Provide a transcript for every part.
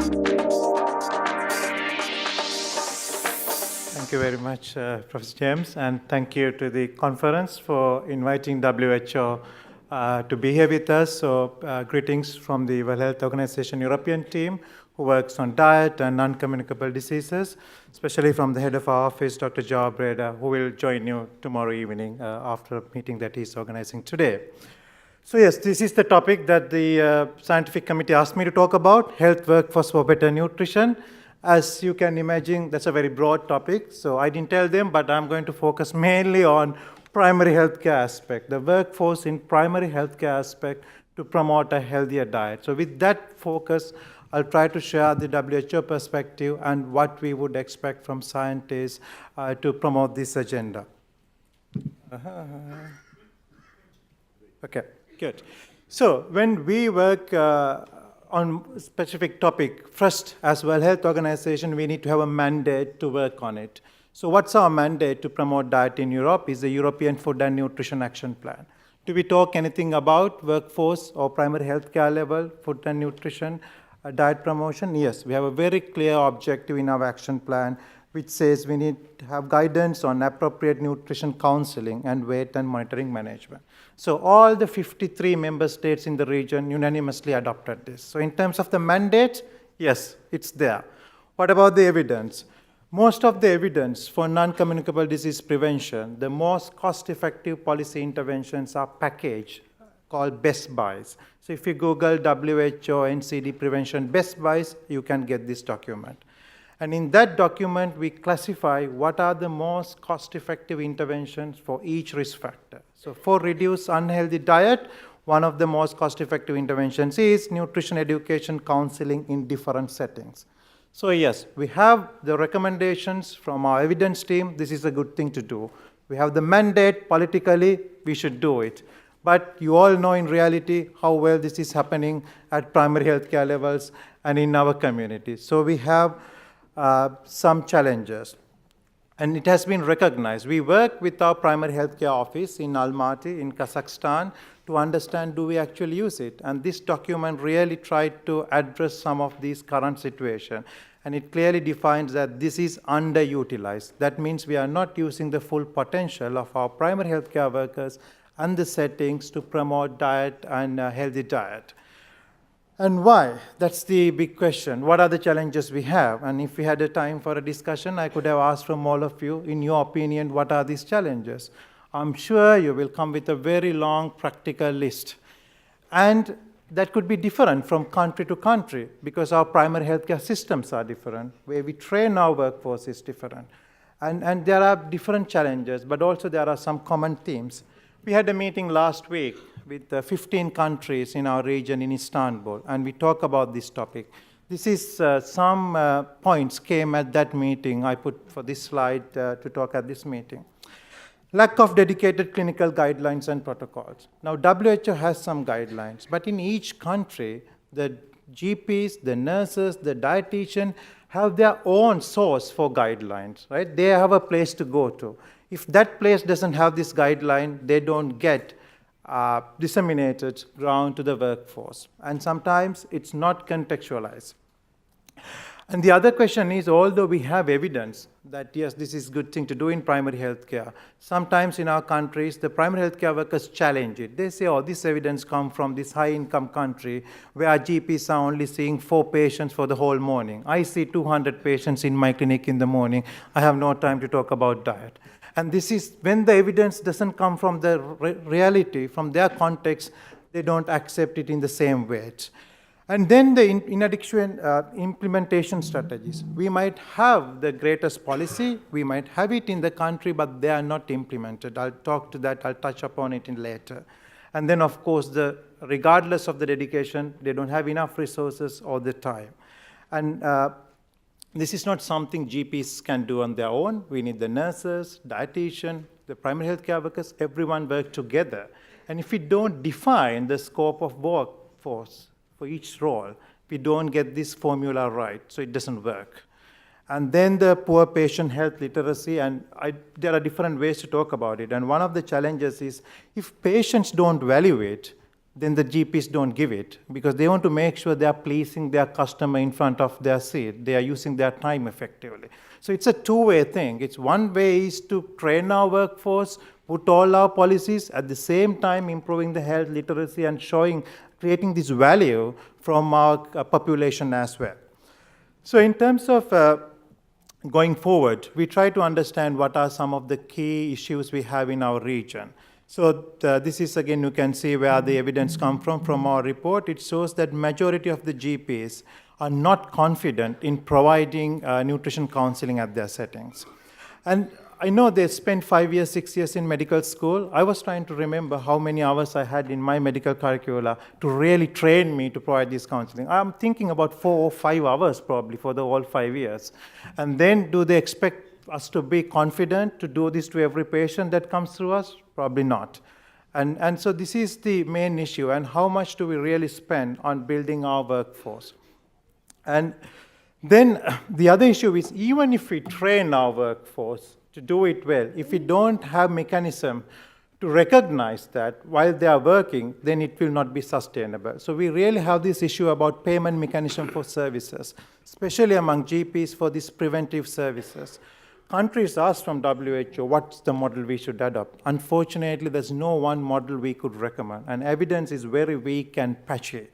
Thank you very much, Professor James, and thank you to the conference for inviting WHO to be here with us. So greetings from the World Health Organization European team who works on diet and non-communicable diseases, especially from the head of our office, Dr. Joao Breda, who will join you tomorrow evening after a meeting that he's organizing today. So yes, this is the topic that the scientific committee asked me to talk about, health workforce for better nutrition. As you can imagine, that's a very broad topic, so I didn't tell them, but I'm going to focus mainly on primary healthcare aspect, the workforce in primary healthcare aspect to promote a healthier diet. So with that focus, I'll try to share the WHO perspective and what we would expect from scientists to promote this agenda. Okay, good. So when we work on a specific topic, first, as World Health Organization, we need to have a mandate to work on it. So what's our mandate to promote diet in Europe is the European Food and Nutrition Action Plan. Do we talk anything about workforce or primary healthcare level, food and nutrition, diet promotion? Yes, we have a very clear objective in our action plan, which says we need to have guidance on appropriate nutrition counseling and weight and monitoring management. So all the 53 member states in the region unanimously adopted this. So in terms of the mandate, yes, it's there. What about the evidence? Most of the evidence for non-communicable disease prevention, the most cost-effective policy interventions are packaged, called best buys. So if you Google WHO NCD prevention best buys, you can get this document. And in that document, we classify what are the most cost-effective interventions for each risk factor. So for reduced unhealthy diet, one of the most cost-effective interventions is nutrition education counseling in different settings. So yes, we have the recommendations from our evidence team. This is a good thing to do. We have the mandate politically, we should do it. But you all know in reality how well this is happening at primary healthcare levels and in our community. So we have some challenges, and it has been recognized. We work with our primary healthcare office in Almaty in Kazakhstan to understand, do we actually use it? And this document really tried to address some of these current situation, and it clearly defines that this is underutilized. That means we are not using the full potential of our primary healthcare workers and the settings to promote diet and healthy diet. And why? That's the big question. What are the challenges we have? And if we had a time for a discussion, I could have asked from all of you, in your opinion, what are these challenges? I'm sure you will come with a very long practical list. And that could be different from country to country because our primary healthcare systems are different. Where we train our workforce is different. And there are different challenges, but also there are some common themes. We had a meeting last week with 15 countries in our region in Istanbul, and we talk about this topic. This is some points came at that meeting. I put for this slide to talk at this meeting. Lack of dedicated clinical guidelines and protocols. Now, WHO has some guidelines, but in each country, the GPs, the nurses, the dietitian have their own source for guidelines, right? They have a place to go to. If that place doesn't have this guideline, they don't get disseminated around to the workforce. And sometimes it's not contextualized. And the other question is, although we have evidence that, yes, this is a good thing to do in primary healthcare, sometimes in our countries, the primary healthcare workers challenge it. They say, oh, this evidence comes from this high-income country where our GPs are only seeing 4 patients for the whole morning. I see 200 patients in my clinic in the morning. I have no time to talk about diet. And this is when the evidence doesn't come from the reality, from their context, they don't accept it in the same way. And then the inadequate implementation strategies. We might have the greatest policy, we might have it in the country, but they are not implemented. I'll talk to that, I'll touch upon it in later. And then, of course, regardless of the dedication, they don't have enough resources or the time. And this is not something GPs can do on their own. We need the nurses, dietitian, the primary healthcare workers, everyone work together. And if we don't define the scope of workforce for each role, we don't get this formula right, so it doesn't work. And then the poor patient health literacy, and there are different ways to talk about it. And one of the challenges is if patients don't value it, then the GPs don't give it because they want to make sure they are pleasing their customer in front of their seat. They are using their time effectively. So it's a two-way thing. It's one way is to train our workforce, put all our policies, at the same time improving the health literacy and creating this value from our population as well. So in terms of going forward, we try to understand what are some of the key issues we have in our region. So this is, again, you can see where the evidence comes from our report. It shows that majority of the GPs are not confident in providing nutrition counseling at their settings. And I know they spent 5 years, 6 years in medical school. I was trying to remember how many hours I had in my medical curricula to really train me to provide this counseling. I'm thinking about 4 or 5 hours probably for the whole 5 years. And then do they expect us to be confident to do this to every patient that comes through us? Probably not. And so this is the main issue, and how much do we really spend on building our workforce? And then the other issue is, even if we train our workforce to do it well, if we don't have mechanism to recognize that while they are working, then it will not be sustainable. So we really have this issue about payment mechanism for services, especially among GPs for these preventive services. Countries asked from WHO, what's the model we should adopt? Unfortunately, there's no one model we could recommend, and evidence is very weak and patchy.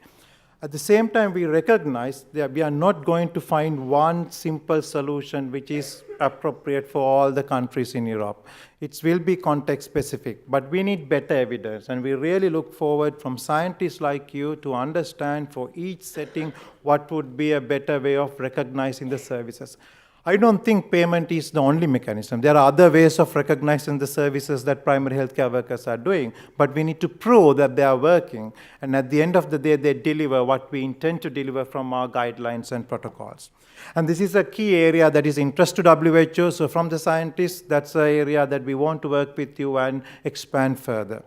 At the same time, we recognize that we are not going to find one simple solution which is appropriate for all the countries in Europe. It will be context-specific, but we need better evidence, and we really look forward from scientists like you to understand for each setting what would be a better way of recognizing the services. I don't think payment is the only mechanism. There are other ways of recognizing the services that primary healthcare workers are doing, but we need to prove that they are working, and at the end of the day, they deliver what we intend to deliver from our guidelines and protocols. And this is a key area that is interest to WHO, so from the scientists, that's an area that we want to work with you and expand further.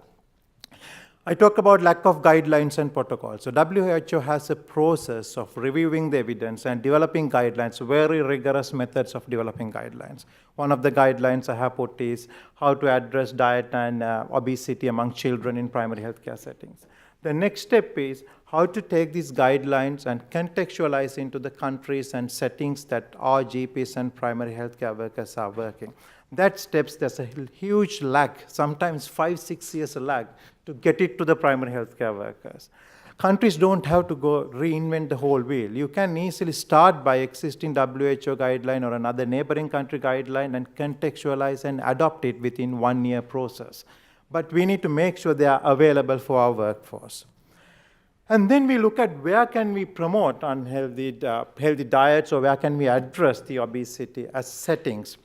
I talk about lack of guidelines and protocols. So WHO has a process of reviewing the evidence and developing guidelines, very rigorous methods of developing guidelines. One of the guidelines I have put is how to address diet and obesity among children in primary healthcare settings. The next step is how to take these guidelines and contextualize into the countries and settings that our GPs and primary healthcare workers are working. That steps, there's a huge lag, sometimes 5-6 years lag, to get it to the primary healthcare workers. Countries don't have to go reinvent the whole wheel. You can easily start by existing WHO guideline or another neighboring country guideline and contextualize and adopt it within 1 year process. But we need to make sure they are available for our workforce. And then we look at where can we promote unhealthy healthy diets, or where can we address the obesity as settings.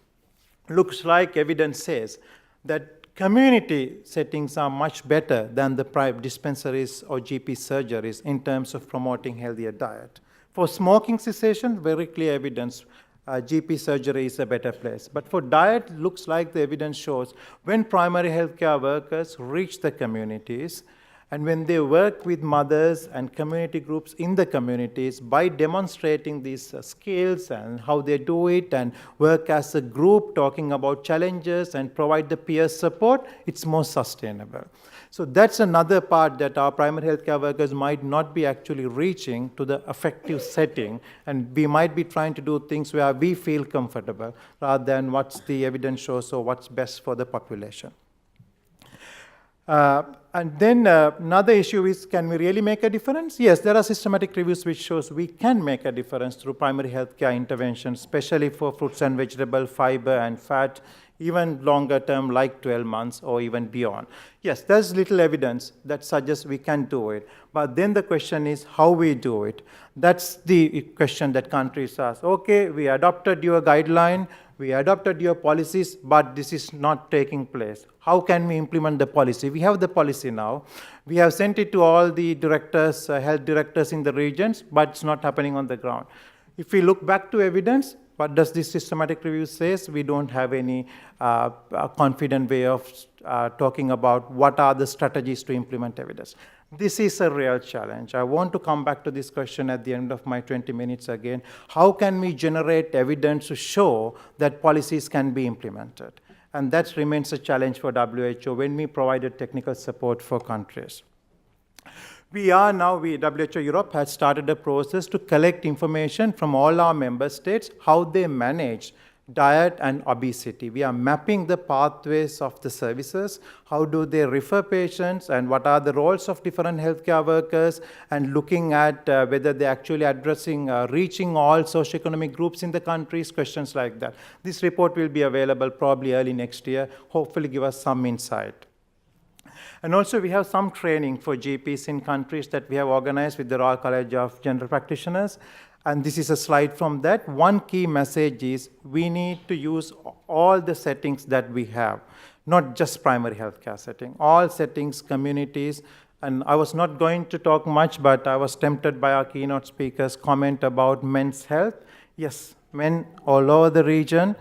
Looks like evidence says that community settings are much better than the private dispensaries or GP surgeries in terms of promoting healthier diet. For smoking cessation, very clear evidence, GP surgery is a better place. But for diet, looks like the evidence shows when primary healthcare workers reach the communities, and when they work with mothers and community groups in the communities by demonstrating these skills and how they do it and work as a group talking about challenges and provide the peer support, it's more sustainable. So that's another part that our primary healthcare workers might not be actually reaching to the effective setting, and we might be trying to do things where we feel comfortable rather than what's the evidence shows or what's best for the population. And then another issue is, can we really make a difference? Yes, there are systematic reviews which shows we can make a difference through primary healthcare intervention, especially for fruits and vegetables, fiber and fat, even longer term like 12 months or even beyond. Yes, there's little evidence that suggests we can do it, but then the question is how we do it. That's the question that countries ask. Okay, we adopted your guideline, we adopted your policies, but this is not taking place. How can we implement the policy? We have the policy now. We have sent it to all the directors, health directors in the regions, but it's not happening on the ground. If we look back to evidence, what does this systematic review say? We don't have any confident way of talking about what are the strategies to implement evidence. This is a real challenge. I want to come back to this question at the end of my 20 minutes again. How can we generate evidence to show that policies can be implemented? And that remains a challenge for WHO when we provided technical support for countries. WHO Europe has started a process to collect information from all our member states, how they manage diet and obesity. We are mapping the pathways of the services, how do they refer patients, and what are the roles of different healthcare workers, and looking at whether they're actually addressing, reaching all socioeconomic groups in the countries, questions like that. This report will be available probably early next year, hopefully give us some insight. And also we have some training for GPs in countries that we have organized with the Royal College of General Practitioners. And this is a slide from that. One key message is we need to use all the settings that we have, not just primary healthcare setting, all settings, communities. And I was not going to talk much, but I was tempted by our keynote speaker's comment about men's health. Yes, men all over the region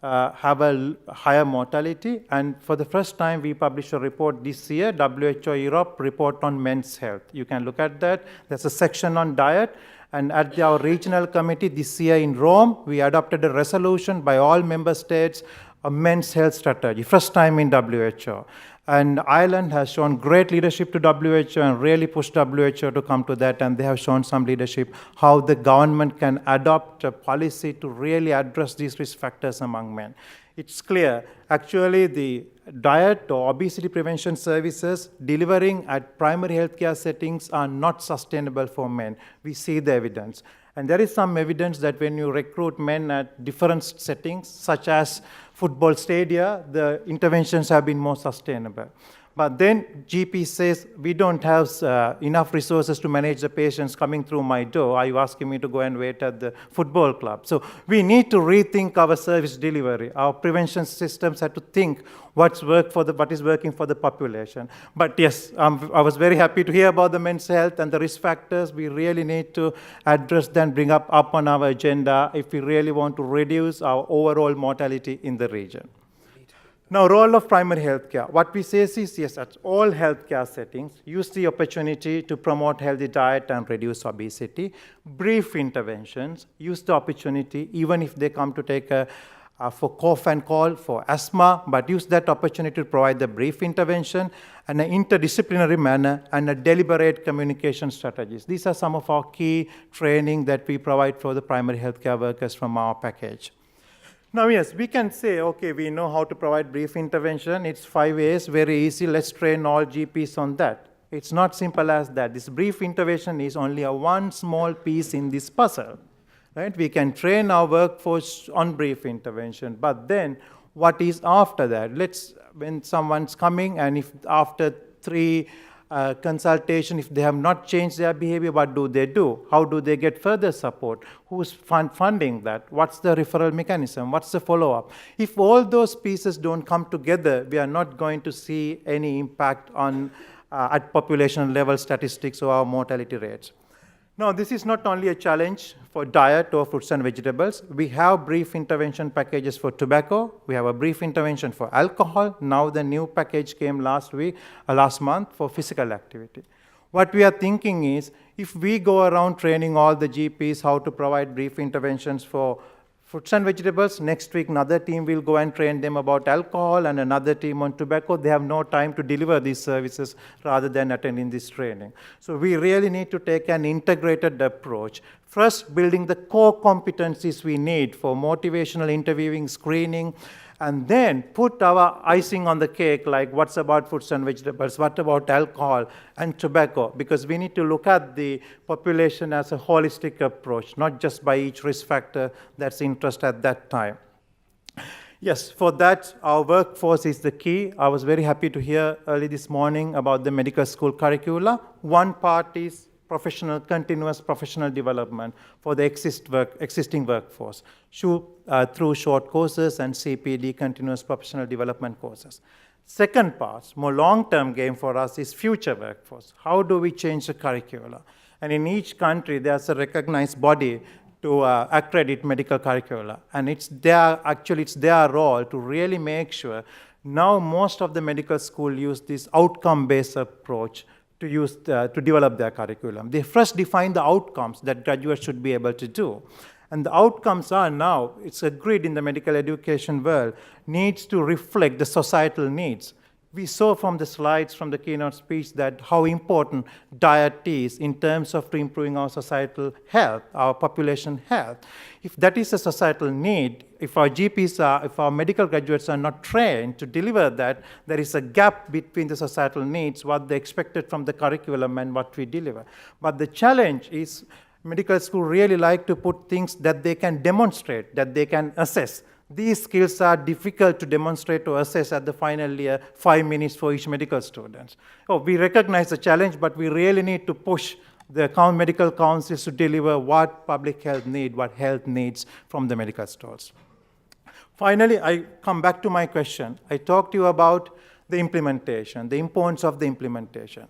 have a higher mortality, and for the first time we published a report this year, WHO Europe report on men's health. You can look at that. There's a section on diet, and at our regional committee this year in Rome, we adopted a resolution by all member states, a men's health strategy, first time in WHO. And Ireland has shown great leadership to WHO and really pushed WHO to come to that, and they have shown some leadership, how the government can adopt a policy to really address these risk factors among men. It's clear, actually the diet or obesity prevention services delivering at primary healthcare settings are not sustainable for men. We see the evidence. And there is some evidence that when you recruit men at different settings, such as football stadia, the interventions have been more sustainable. But then GP says, we don't have enough resources to manage the patients coming through my door. Are you asking me to go and wait at the football club? So we need to rethink our service delivery. Our prevention systems have to think what is working for the population. But yes, I was very happy to hear about the men's health and the risk factors. We really need to address them, bring up on our agenda if we really want to reduce our overall mortality in the region. Now, role of primary healthcare. What we say is, yes, at all healthcare settings, use the opportunity to promote healthy diet and reduce obesity. Brief interventions, use the opportunity, even if they come to take for cough and cold, for asthma, but use that opportunity to provide the brief intervention in an interdisciplinary manner and a deliberate communication strategies. These are some of our key training that we provide for the primary healthcare workers from our package. Now, yes, we can say, okay, we know how to provide brief intervention. It's 5 A's, very easy. Let's train all GPs on that. It's not simple as that. This brief intervention is only one small piece in this puzzle. Right? We can train our workforce on brief intervention, but then what is after that? When someone's coming and if after 3 consultation, if they have not changed their behavior, what do they do? How do they get further support? Who's funding that? What's the referral mechanism? What's the follow-up? If all those pieces don't come together, we are not going to see any impact on at population level statistics or our mortality rates. Now, this is not only a challenge for diet or fruits and vegetables. We have brief intervention packages for tobacco. We have a brief intervention for alcohol. Now the new package came last month for physical activity. What we are thinking is, if we go around training all the GPs how to provide brief interventions for fruits and vegetables, next week another team will go and train them about alcohol and another team on tobacco. They have no time to deliver these services rather than attending this training. So we really need to take an integrated approach. First, building the core competencies we need for motivational interviewing, screening, and then put our icing on the cake, like what's about fruits and vegetables, what about alcohol and tobacco, because we need to look at the population as a holistic approach, not just by each risk factor that's interest at that time. Yes, for that, our workforce is the key. I was very happy to hear early this morning about the medical school curricula. One part is continuous professional development for the existing workforce through short courses and CPD, continuous professional development courses. Second part, more long-term game for us is future workforce. How do we change the curricula? And in each country, there's a recognized body to accredit medical curricula. And it's their role to really make sure. Now most of the medical school use this outcome-based approach to develop their curriculum. They first define the outcomes that graduates should be able to do. And the outcomes are now, it's agreed in the medical education world, needs to reflect the societal needs. We saw from the slides from the keynote speech that how important diet is in terms of improving our societal health, our population health. If that is a societal need, if our GPs if our medical graduates are not trained to deliver that, there is a gap between the societal needs, what they expected from the curriculum and what we deliver. But the challenge is medical school really like to put things that they can demonstrate, that they can assess. These skills are difficult to demonstrate or assess at the final year, 5 minutes for each medical student. Oh, we recognize the challenge, but we really need to push the medical councils to deliver what public health need, what health needs from the medical schools. Finally, I come back to my question. I talked to you about the implementation, the importance of the implementation.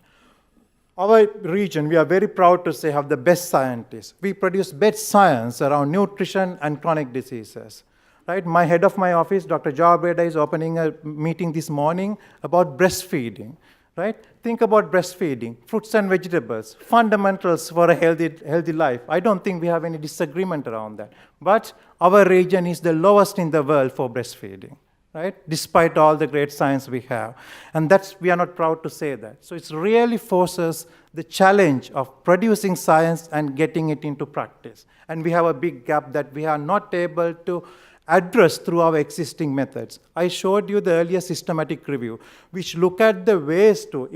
Our region, we are very proud to say, have the best scientists. We produce best science around nutrition and chronic diseases. Right? My head of my office, Dr. Jawabreda, is opening a meeting this morning about breastfeeding. Right? Think about breastfeeding, fruits and vegetables, fundamentals for a healthy life. I don't think we have any disagreement around that. But our region is the lowest in the world for breastfeeding, right? Despite all the great science we have. And we are not proud to say that. So it really forces the challenge of producing science and getting it into practice. And we have a big gap that we are not able to address through our existing methods. I showed you the earlier systematic review, which look at the ways to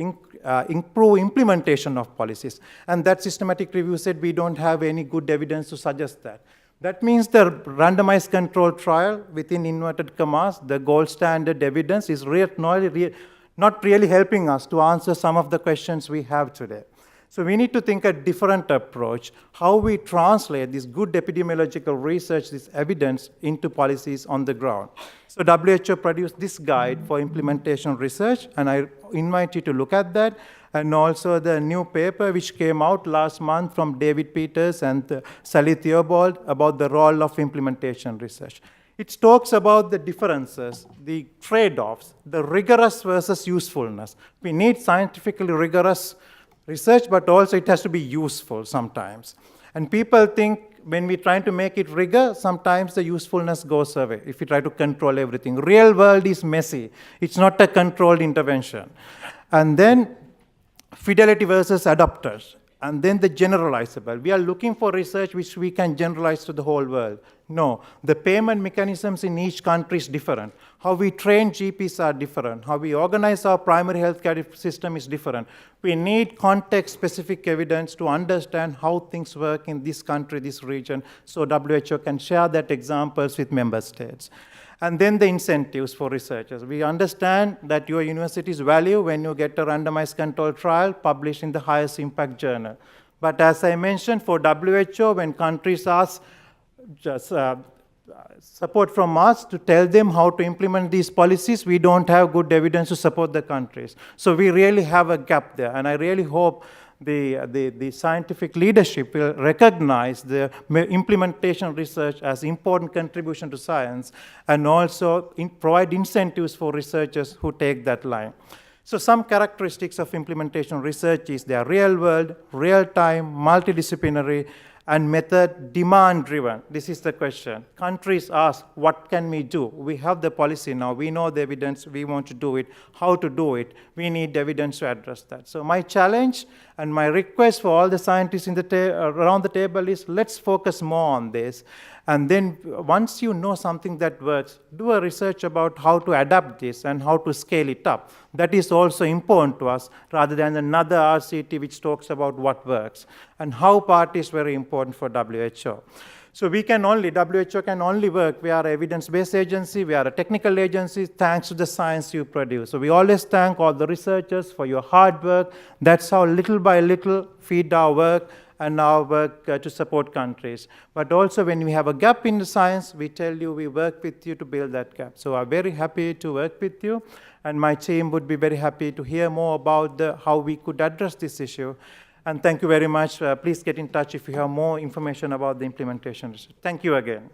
improve implementation of policies. And that systematic review said we don't have any good evidence to suggest that. That means the randomized control trial, within inverted commas, the gold standard evidence is not really helping us to answer some of the questions we have today. So we need to think a different approach, how we translate this good epidemiological research, this evidence, into policies on the ground. So WHO produced this guide for implementation research, and I invite you to look at that, and also the new paper which came out last month from David Peters and Sally Theobald about the role of implementation research. It talks about the differences, the trade-offs, the rigorous versus usefulness. We need scientifically rigorous research, but also it has to be useful sometimes. And people think when we're trying to make it rigor, sometimes the usefulness goes away if we try to control everything. Real world is messy. It's not a controlled intervention. And then fidelity versus adapters. And then the generalizable. We are looking for research which we can generalize to the whole world. No, the payment mechanisms in each country is different. How we train GPs are different. How we organize our primary healthcare system is different. We need context-specific evidence to understand how things work in this country, this region, so WHO can share that examples with member states. And then the incentives for researchers. We understand that your university's value when you get a randomized control trial published in the highest impact journal. But as I mentioned, for WHO, when countries ask support from us to tell them how to implement these policies, we don't have good evidence to support the countries. So we really have a gap there, and I really hope the scientific leadership will recognize the implementation research as important contribution to science, and also provide incentives for researchers who take that line. So some characteristics of implementation research is they are real world, real time, multidisciplinary, and method demand-driven. This is the question. Countries ask, what can we do? We have the policy now. We know the evidence. We want to do it. How to do it? We need evidence to address that. So my challenge and my request for all the scientists around the table is let's focus more on this. And then once you know something that works, do a research about how to adapt this and how to scale it up. That is also important to us, rather than another RCT which talks about what works. And how part is very important for WHO. So WHO can only work. We are an evidence-based agency. We are a technical agency, thanks to the science you produce. So we always thank all the researchers for your hard work. That's how little by little feed our work and our work to support countries. But also when we have a gap in the science, we tell you we work with you to build that gap. So I'm very happy to work with you, and my team would be very happy to hear more about how we could address this issue. And thank you very much. Please get in touch if you have more information about the implementation. Thank you again.